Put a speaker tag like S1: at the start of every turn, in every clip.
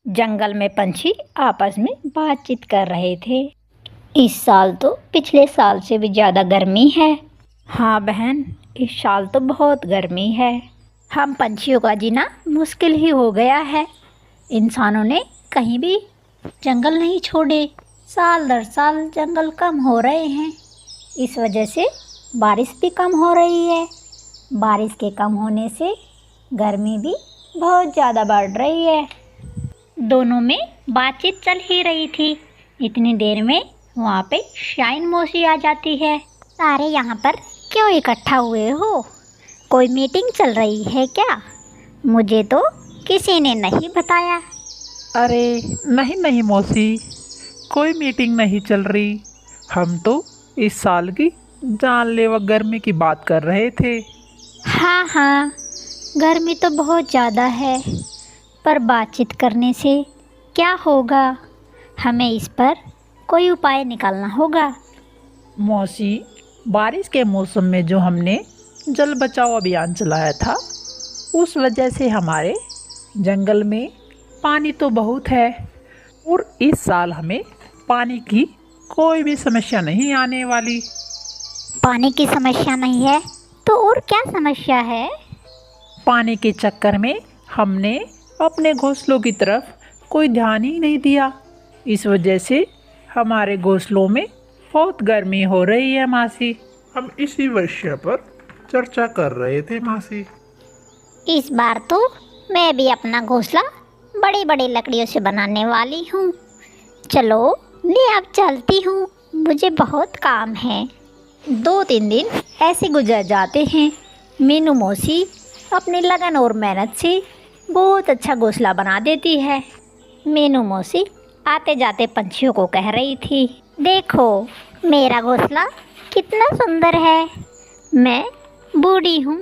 S1: जंगल में पंछी आपस में बातचीत कर रहे थे। इस साल तो पिछले साल से भी ज़्यादा गर्मी है। हाँ बहन, इस साल तो बहुत गर्मी है। हम पंछियों का जीना मुश्किल ही हो गया है। इंसानों ने कहीं भी जंगल नहीं छोड़े। साल दर साल जंगल कम हो रहे हैं। इस वजह से बारिश भी कम हो रही है। बारिश के कम होने से गर्मी भी बहुत ज़्यादा बढ़ रही है। दोनों में बातचीत चल ही रही थी। इतनी देर में वहाँ पे शाइन मौसी आ जाती है। सारे यहाँ पर क्यों इकट्ठा हुए हो? कोई मीटिंग चल रही है क्या? मुझे तो किसी ने नहीं बताया।
S2: अरे नहीं नहीं मौसी, कोई मीटिंग नहीं चल रही। हम तो इस साल की जानलेवा गर्मी की बात कर रहे थे।
S1: हाँ हाँ, गर्मी तो बहुत ज़्यादा है, पर बातचीत करने से क्या होगा? हमें इस पर कोई उपाय निकालना होगा।
S2: मौसी, बारिश के मौसम में जो हमने जल बचाओ अभियान चलाया था, उस वजह से हमारे जंगल में पानी तो बहुत है और इस साल हमें पानी की कोई भी समस्या नहीं आने वाली।
S1: पानी की समस्या नहीं है तो और क्या समस्या है?
S2: पानी के चक्कर में हमने अपने घोंसलों की तरफ कोई ध्यान ही नहीं दिया। इस वजह से हमारे घोंसलों में बहुत गर्मी हो रही है मासी।
S3: हम इसी विषय पर चर्चा कर रहे थे मासी।
S1: इस बार तो मैं भी अपना घोंसला बड़ी बड़ी लकड़ियों से बनाने वाली हूँ। चलो मैं अब चलती हूँ, मुझे बहुत काम है। 2-3 दिन ऐसे गुजर जाते हैं। मीनू मौसी अपनी लगन और मेहनत से बहुत अच्छा घोंसला बना देती है। मीनू मौसी आते जाते पंछियों को कह रही थी, देखो मेरा घोंसला कितना सुंदर है। मैं बूढ़ी हूँ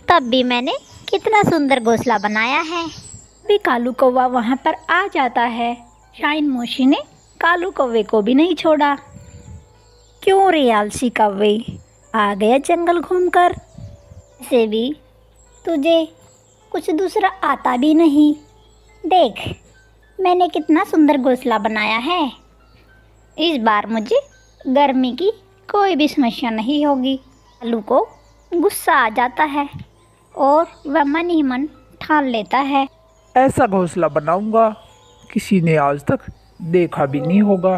S1: तब भी मैंने कितना सुंदर घोंसला बनाया है। भी कालू कौवा वहाँ पर आ जाता है। शाइन मौसी ने कालू कौवे को भी नहीं छोड़ा। क्यों रे आलसी कौवे, आ गया जंगल घूमकर? ऐसे भी तुझे कुछ दूसरा आता भी नहीं। देख मैंने कितना सुंदर घोंसला बनाया है। इस बार मुझे गर्मी की कोई भी समस्या नहीं होगी। कालू को गुस्सा आ जाता है और वह मन ही मन ठान लेता है,
S2: ऐसा घोंसला बनाऊंगा किसी ने आज तक देखा भी नहीं होगा।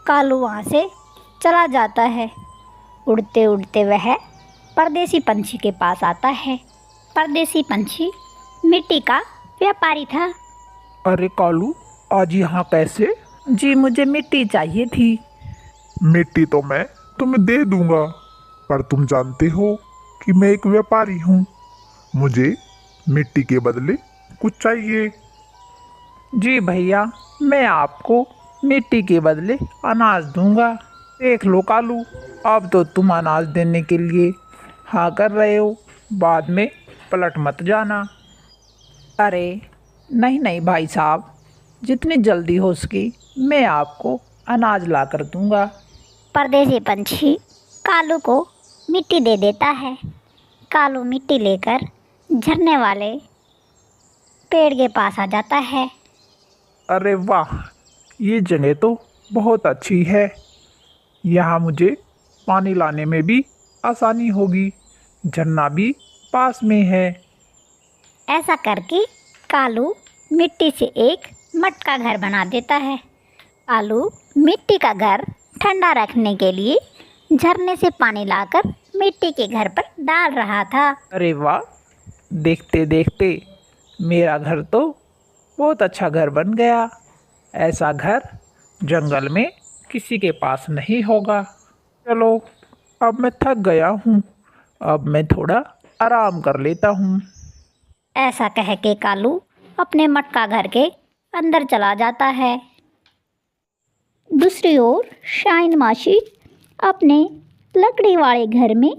S1: कालू वहाँ से चला जाता है। उड़ते उड़ते वह परदेसी पंछी के पास आता है। परदेसी पंछी मिट्टी का व्यापारी था।
S2: अरे कालू, आज यहाँ कैसे? जी मुझे मिट्टी चाहिए थी।
S3: मिट्टी तो मैं तुम्हें दे दूंगा, पर तुम जानते हो कि मैं एक व्यापारी हूँ। मुझे मिट्टी के बदले कुछ चाहिए।
S2: जी भैया, मैं आपको मिट्टी के बदले अनाज दूंगा। देख लो कालू, अब तो तुम अनाज देने के लिए हाँ कर रहे हो, बाद में पलट मत जाना। अरे नहीं नहीं भाई साहब, जितनी जल्दी हो सके मैं आपको अनाज ला कर दूंगा।
S1: परदेसी पंछी कालू को मिट्टी दे देता है। कालू मिट्टी लेकर झरने वाले पेड़ के पास आ जाता है।
S3: अरे वाह, ये जगह तो बहुत अच्छी है। यहाँ मुझे पानी लाने में भी आसानी होगी। झरना भी पास में है।
S1: ऐसा करके कालू मिट्टी से एक मटका घर बना देता है। कालू मिट्टी का घर ठंडा रखने के लिए झरने से पानी लाकर मिट्टी के घर पर डाल रहा था।
S2: अरे वाह, देखते देखते मेरा घर तो बहुत अच्छा घर बन गया। ऐसा घर जंगल में किसी के पास नहीं होगा। चलो, अब मैं थक गया हूँ, अब मैं थोड़ा आराम कर लेता हूँ।
S1: ऐसा कह के कालू अपने मटका घर के अंदर चला जाता है। दूसरी ओर शाइन मासी अपने लकड़ी वाले घर में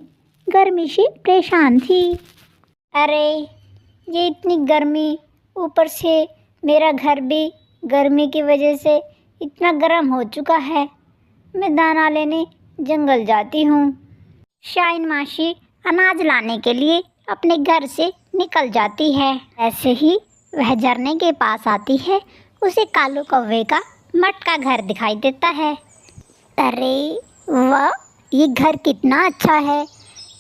S1: गर्मी से परेशान थी। अरे ये इतनी गर्मी, ऊपर से मेरा घर भी गर्मी की वजह से इतना गर्म हो चुका है। मैं दाना लेने जंगल जाती हूँ। शाइन मासी अनाज लाने के लिए अपने घर से निकल जाती है। ऐसे ही वह झरने के पास आती है उसे कालू कौवे का मटका घर दिखाई देता है। अरे वाह, ये घर कितना अच्छा है।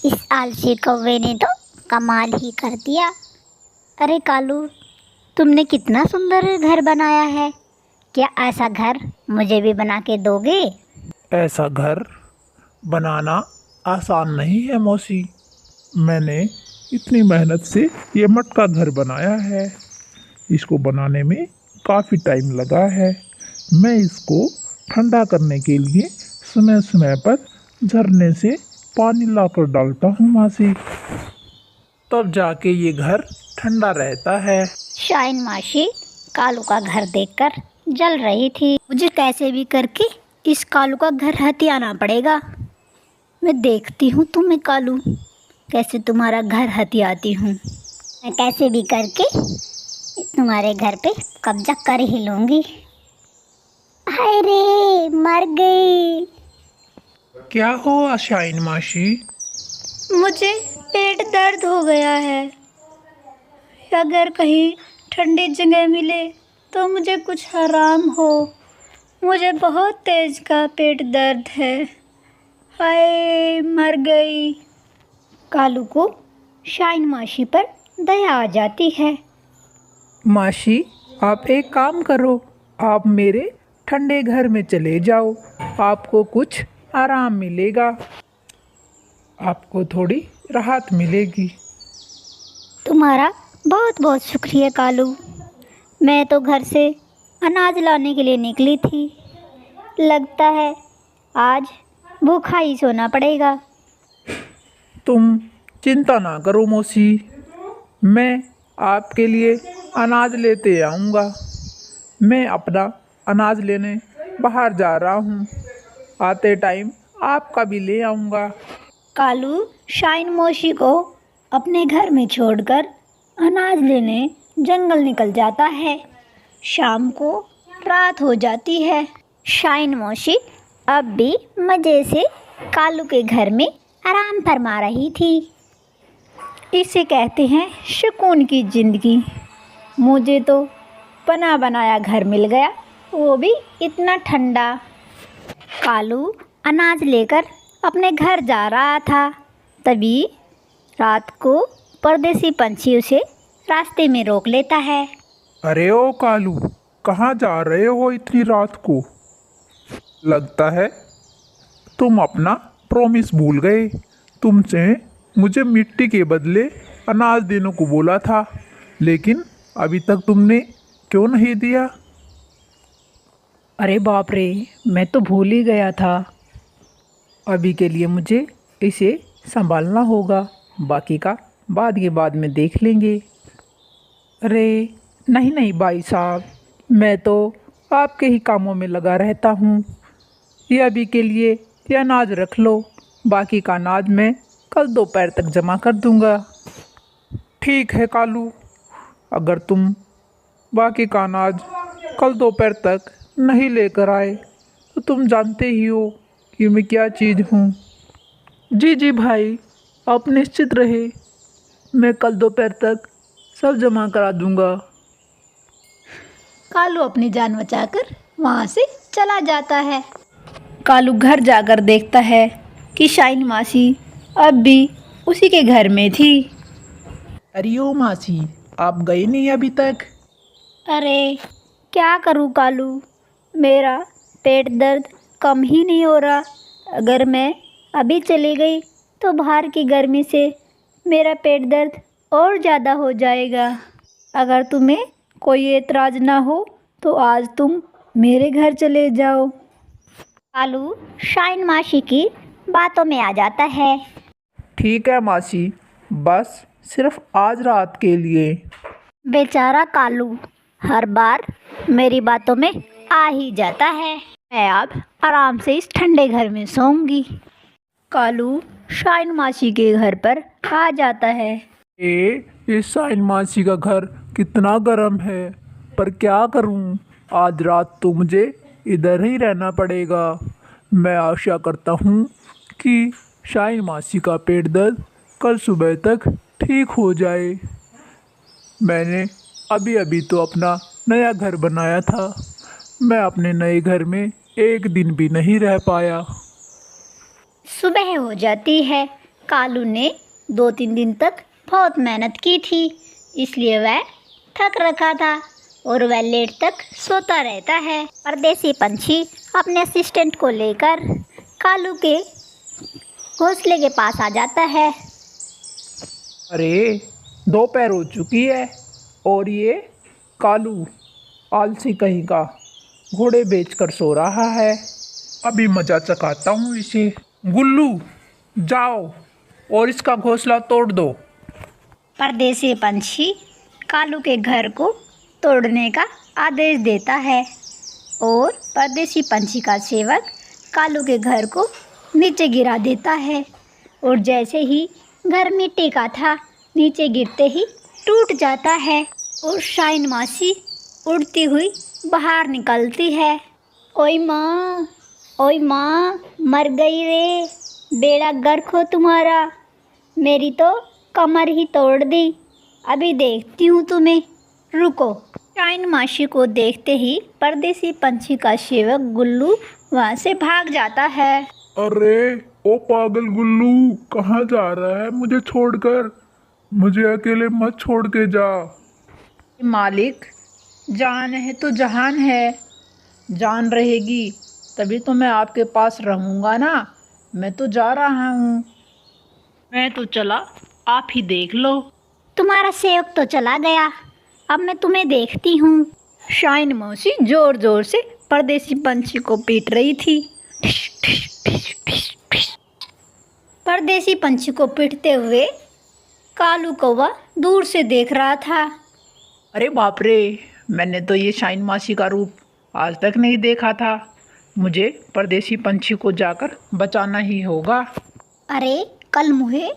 S1: इस आलसी कौवे ने तो कमाल ही कर दिया। अरे कालू, तुमने कितना सुंदर घर बनाया है। क्या ऐसा घर मुझे भी बना के दोगे?
S3: ऐसा घर बनाना आसान नहीं है मौसी। मैंने इतनी मेहनत से ये मटका घर बनाया है। इसको बनाने में काफ़ी टाइम लगा है। मैं इसको ठंडा करने के लिए समय समय पर झरने से पानी लाकर डालता हूँ मासी। तब जाके ये घर ठंडा रहता है।
S1: शाइन मासी कालू का घर देखकर जल रही थी। मुझे कैसे भी करके इस कालू का घर हथियाना पड़ेगा। मैं देखती हूँ तुम्हें कालू, कैसे तुम्हारा घर हथियाती हूँ। मैं कैसे भी करके तुम्हारे घर पे कब्जा कर ही लूँगी। हाय रे, मर गई।
S2: क्या हुआ शाइन मासी?
S1: मुझे पेट दर्द हो गया है। अगर कहीं ठंडी जगह मिले तो मुझे कुछ आराम हो। मुझे बहुत तेज का पेट दर्द है। हाय, मर गई। कालू को शाइन मासी पर दया आ जाती है।
S2: मासी, आप एक काम करो, आप मेरे ठंडे घर में चले जाओ। आपको कुछ आराम मिलेगा, आपको थोड़ी राहत मिलेगी।
S1: तुम्हारा बहुत बहुत शुक्रिया कालू। मैं तो घर से अनाज लाने के लिए निकली थी। लगता है आज भूखा ही सोना पड़ेगा।
S2: तुम चिंता ना करो मौसी, मैं आपके लिए अनाज लेते आऊँगा। मैं अपना अनाज लेने बाहर जा रहा हूँ। आते टाइम आपका भी ले आऊँगा।
S1: कालू शाइन मौसी को अपने घर में छोड़कर अनाज लेने जंगल निकल जाता है। शाम को रात हो जाती है। शाइन मौसी अब भी मज़े से कालू के घर में आराम फरमा रही थी। इसे कहते हैं सुकून की ज़िंदगी। मुझे तो बना बनाया घर मिल गया, वो भी इतना ठंडा। कालू अनाज लेकर अपने घर जा रहा था। तभी रात को परदेसी पंछी उसे रास्ते में रोक लेता है।
S3: अरे ओ कालू, कहाँ जा रहे हो इतनी रात को? लगता है तुम अपना प्रॉमिस भूल गए। तुमसे मुझे मिट्टी के बदले अनाज देने को बोला था, लेकिन अभी तक तुमने क्यों नहीं दिया?
S2: अरे बाप रे, मैं तो भूल ही गया था। अभी के लिए मुझे इसे संभालना होगा, बाकी का बाद में देख लेंगे। अरे नहीं नहीं भाई साहब, मैं तो आपके ही कामों में लगा रहता हूँ। ये अभी के लिए ये अनाज रख लो, बाकी का अनाज मैं कल दोपहर तक जमा कर दूँगा। ठीक है कालू, अगर तुम बाकी का अनाज कल दोपहर तक नहीं लेकर आए तो तुम जानते ही हो कि मैं क्या चीज़ हूँ। जी जी भाई, आप निश्चित रहे, मैं कल दोपहर तक सब जमा करा दूँगा।
S1: कालू अपनी जान बचाकर वहाँ से चला जाता है। कालू घर जाकर देखता है कि शाइन मासी अब भी उसी के घर में थी।
S2: अरे ओ मासी, आप गए नहीं अभी तक?
S1: अरे क्या करूँ कालू, मेरा पेट दर्द कम ही नहीं हो रहा। अगर मैं अभी चली गई तो बाहर की गर्मी से मेरा पेट दर्द और ज़्यादा हो जाएगा। अगर तुम्हें कोई एतराज़ ना हो तो आज तुम मेरे घर चले जाओ। कालू शाइन मासी की बातों में आ जाता है।
S2: ठीक है मासी, बस सिर्फ आज रात के लिए।
S1: बेचारा कालू हर बार मेरी बातों में आ ही जाता है। मैं अब आराम से इस ठंडे घर में सोऊंगी। कालू शाइन मासी के घर पर आ जाता है।
S3: इस शाइन मासी का घर कितना गर्म है, पर क्या करूं, आज रात तो मुझे इधर ही रहना पड़ेगा। मैं आशा करता हूं कि शाइन मासी का पेट दर्द कल सुबह तक ठीक हो जाए। मैंने अभी अभी तो अपना नया घर बनाया था। मैं अपने नए घर में एक दिन भी नहीं रह पाया।
S1: सुबह हो जाती है। कालू ने 2-3 दिन तक बहुत मेहनत की थी, इसलिए वह थक रखा था और वह लेट तक सोता रहता है। परदेसी पंछी अपने असिस्टेंट को लेकर कालू के घोंसले के पास आ जाता है।
S2: अरे दोपहर हो चुकी है और ये कालू आलसी कहीं का घोड़े बेचकर सो रहा है।
S3: अभी मजा चखाता हूँ इसे। गुल्लू, जाओ और इसका घोंसला तोड़ दो।
S1: परदेसी पंछी कालू के घर को तोड़ने का आदेश देता है और परदेसी पंछी का सेवक कालू के घर को नीचे गिरा देता है और जैसे ही घर मिट्टी का था, नीचे गिरते ही टूट जाता है और शाइन मासी उड़ती हुई बाहर निकलती है। ओए माँ मर गई रे, बेड़ा गर्क हो तुम्हारा, मेरी तो कमर ही तोड़ दी, अभी देखती हूँ तुम्हें, रुको। शाइन मासी को देखते ही परदेसी पंछी का सेवक गुल्लू वहाँ से भाग जाता है।
S3: अरे ओ पागल गुल्लू, कहाँ जा रहा है मुझे छोड़कर? मुझे अकेले मत छोड़ के जा।
S2: मालिक, जान है तो जहान है, जान रहेगी तभी तो मैं आपके पास रहूँगा ना। मैं तो जा रहा हूँ। मैं तो चला, आप ही देख लो।
S1: तुम्हारा सेवक तो चला गया, अब मैं तुम्हें देखती हूँ।
S2: शाइन मौसी जोर जोर से परदेसी पंछी को पीट रही थी। ठिश, ठिश, ठिश, ठिश, ठिश।
S1: परदेसी पंछी को पीटते हुए कालू कौवा दूर से देख रहा था।
S2: अरे बाप रे, मैंने तो ये शाइन मासी का रूप आज तक नहीं देखा था। मुझे परदेसी पंछी को जाकर बचाना ही होगा।
S1: अरे कल मुहे,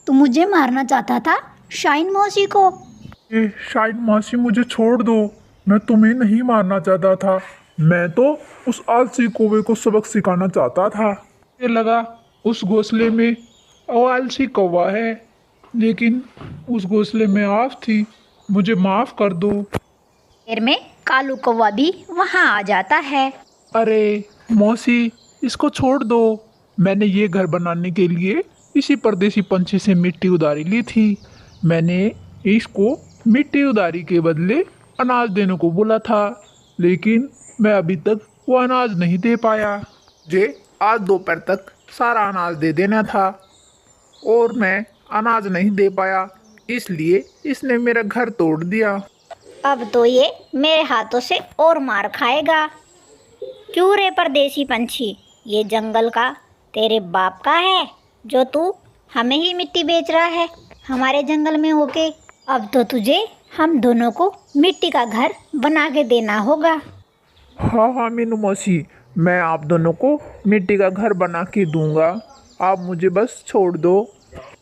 S1: तू मुझे मारना चाहता था शाइन मौसी को।
S3: शाइन मासी, मुझे छोड़ दो, मैं तुम्हें नहीं मारना चाहता था। मैं तो उस आलसी कौवे को सबक सिखाना चाहता था। ये लगा उस घोंसले में वो आलसी कौवा है, लेकिन उस घोंसले में आग थी। मुझे माफ कर दो।
S1: देर में कालू कौवा भी वहाँ आ जाता है।
S3: अरे मौसी, इसको छोड़ दो। मैंने ये घर बनाने के लिए इसी परदेसी पंछी से मिट्टी उधारी ली थी। मैंने इसको मिट्टी उधारी के बदले अनाज देने को बोला था, लेकिन मैं अभी तक वो अनाज नहीं दे पाया। मुझे आज दोपहर तक सारा अनाज दे देना था और मैं अनाज नहीं दे पाया, इसलिए इसने मेरा घर तोड़ दिया।
S1: अब तो ये मेरे हाथों से और मार खाएगा। क्यों रे परदेसी पंछी, ये जंगल का तेरे बाप का है जो तू हमें ही मिट्टी बेच रहा है हमारे जंगल में होके? अब तो तुझे हम दोनों को मिट्टी का घर बना के देना होगा।
S3: हाँ मीनू मौसी, मैं आप दोनों को मिट्टी का घर बना के दूंगा। आप मुझे बस छोड़ दो।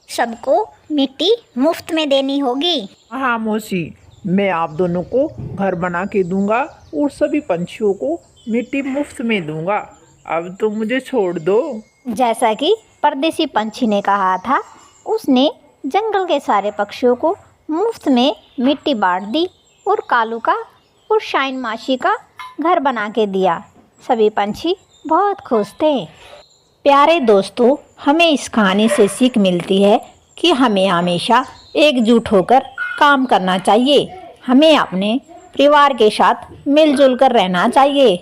S1: सबको मिट्टी मुफ्त में देनी होगी।
S2: हाँ मौसी, मैं आप दोनों को घर बना के दूंगा और सभी पंछियों को मिट्टी मुफ्त में दूंगा। अब तो मुझे छोड़ दो।
S1: जैसा कि परदेसी पंछी ने कहा था, उसने जंगल के सारे पक्षियों को मुफ्त में मिट्टी बांट दी और कालू का और शाइन मासी का घर बना के दिया। सभी पंछी बहुत खुश थे। प्यारे दोस्तों, हमें इस कहानी से सीख मिलती है कि हमें हमेशा एकजुट होकर काम करना चाहिए। हमें अपने परिवार के साथ मिलजुल कर रहना चाहिए।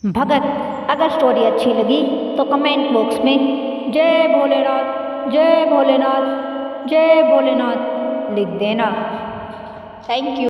S1: भगत, अगर स्टोरी अच्छी लगी तो कमेंट बॉक्स में जय भोलेनाथ, जय भोलेनाथ, जय भोलेनाथ लिख देना। Thank you.